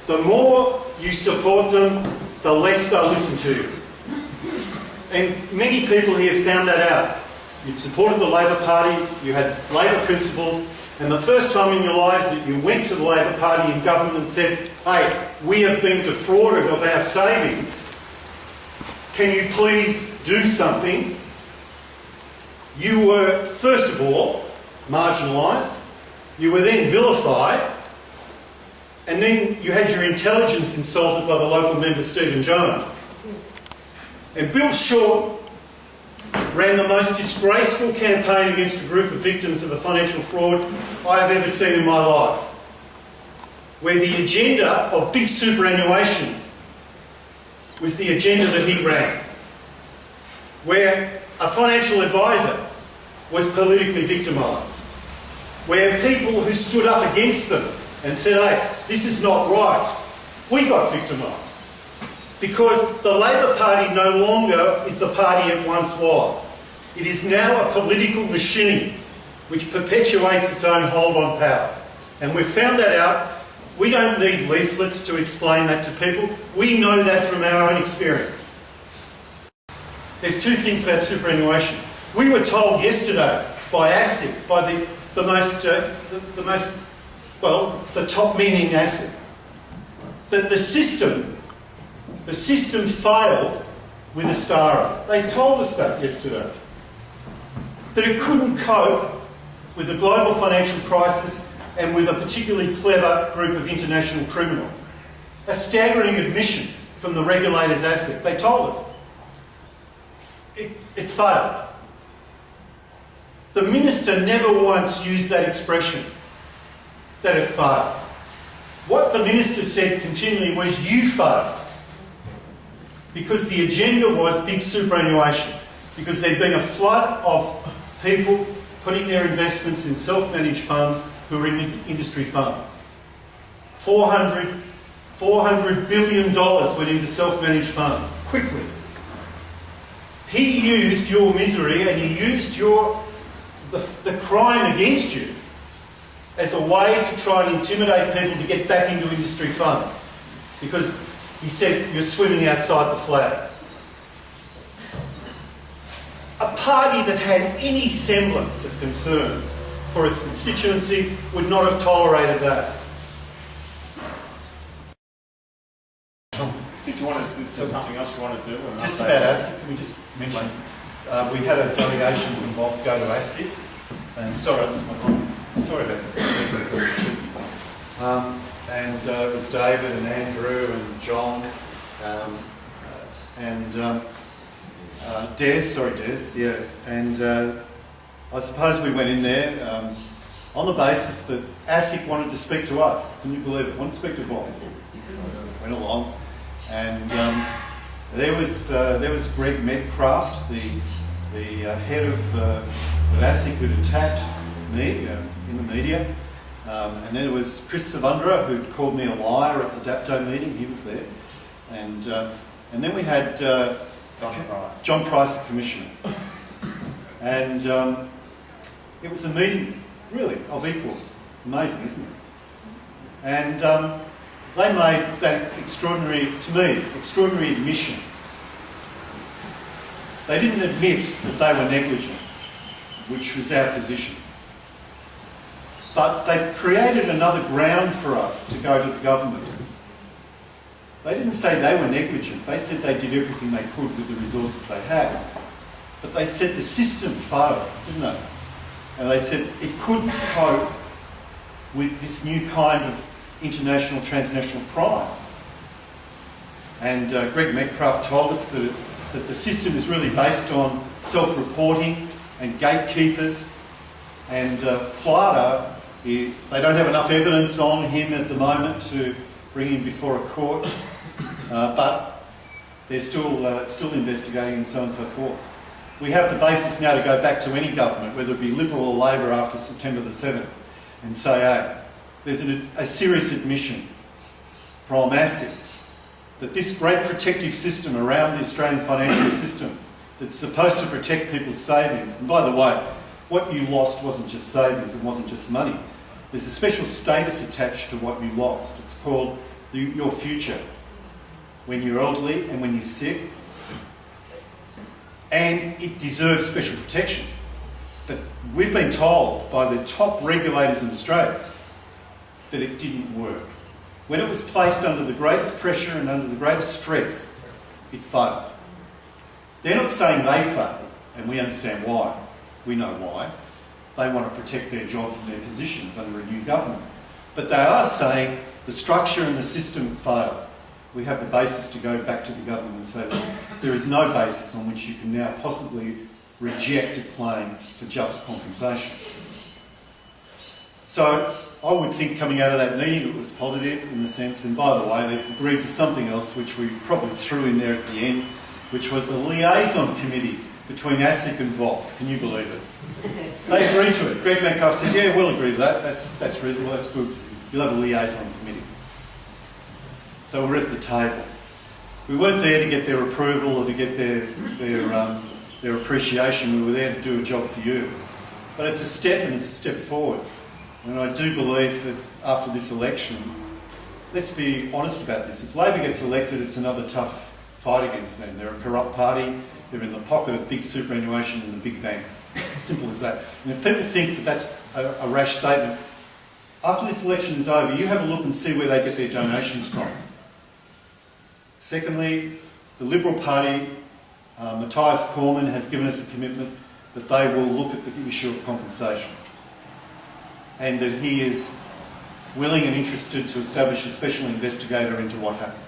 the more you support them, the less they'll listen to you. And many people here found that out. You'd supported the Labor Party, you had Labor principles, and the first time in your lives that you went to the Labor Party in government and said, hey, we have been defrauded of our savings, can you please do something? You were, first of all, marginalised, you were then vilified, and then you had your intelligence insulted by the local member Stephen Jones. And Bill Short ran the most disgraceful campaign against a group of victims of a financial fraud I have ever seen in my life, where the agenda of big superannuation was the agenda that he ran, where a financial advisor was politically victimised, where people who stood up against them and said, hey, this is not right, we got victimised. Because the Labor Party no longer is the party it once was. It is now a political machine which perpetuates its own hold on power. And we've found that out. We don't need leaflets to explain that to people. We know that from our own experience. There's two things about superannuation. We were told yesterday by ASIC, by the top men in ASIC, that the system failed with Astara. They told us that yesterday. That it couldn't cope with the global financial crisis and with a particularly clever group of international criminals. A staggering admission from the regulators ASIC. They told us. It failed. The minister never once used that expression, that it failed. What the minister said continually was, you failed. Because the agenda was big superannuation. Because there'd been a flood of people putting their investments in self-managed funds who were in industry funds. $400 billion went into self-managed funds, quickly. He used your misery and he used the crime against you as a way to try and intimidate people to get back into industry funds. Because he said, you're swimming outside the flags. A party that had any semblance of concern for its constituency would not have tolerated that. Did you want to, is there something else you want to do? Just about ASIC, can we just mention? We had a delegation from VOFF go to ASIC, and sorry about that. And it was David and Andrew and John and Des, yeah. And I suppose we went in there on the basis that ASIC wanted to speak to us. Can you believe it? Wanted to speak to VOFF. So went along, and there was Greg Medcraft, the head of ASIC, who'd attacked me in the media. And then there was Chris Savundra, who'd called me a liar at the DAPTO meeting. He was there. And then we had John Price, the Commissioner. And it was a meeting, really, of equals. Amazing, isn't it? And they made that extraordinary admission. They didn't admit that they were negligent, which was our position. But they created another ground for us to go to the government. They didn't say they were negligent. They said they did everything they could with the resources they had. But they said the system failed, didn't they? And they said it couldn't cope with this new kind of international, transnational crime. And Greg Medcraft told us that the system is really based on self-reporting and gatekeepers. And Flata, they don't have enough evidence on him at the moment to bring him before a court, but they're still investigating and so on and so forth. We have the basis now to go back to any government, whether it be Liberal or Labor, after September the 7th, and say, hey, there's a serious admission from ASIC that this great protective system around the Australian financial system that's supposed to protect people's savings, and by the way, what you lost wasn't just savings, it wasn't just money. There's a special status attached to what you lost. It's called the your future when you're elderly and when you're sick, and it deserves special protection. But we've been told by the top regulators in Australia that it didn't work. When it was placed under the greatest pressure and under the greatest stress, it failed. They're not saying they failed, and we understand why. We know why. They want to protect their jobs and their positions under a new government. But they are saying the structure and the system failed. We have the basis to go back to the government and say that there is no basis on which you can now possibly reject a claim for just compensation. So I would think coming out of that meeting it was positive in the sense, and by the way, they've agreed to something else which we probably threw in there at the end, which was a liaison committee between ASIC and VOFF. Can you believe it? They agreed to it. Greg Metcalfe said, yeah, we'll agree to that. That's reasonable, that's good. You'll have a liaison committee. So we're at the table. We weren't there to get their approval or to get their appreciation. We were there to do a job for you. But it's a step, and it's a step forward. And I do believe that after this election, let's be honest about this. If Labor gets elected, it's another tough fight against them. They're a corrupt party. They're in the pocket of big superannuation and the big banks. Simple as that. And if people think that that's a rash statement, after this election is over, you have a look and see where they get their donations from. Secondly, the Liberal Party, Matthias Cormann has given us a commitment that they will look at the issue of compensation and that he is willing and interested to establish a special investigator into what happened.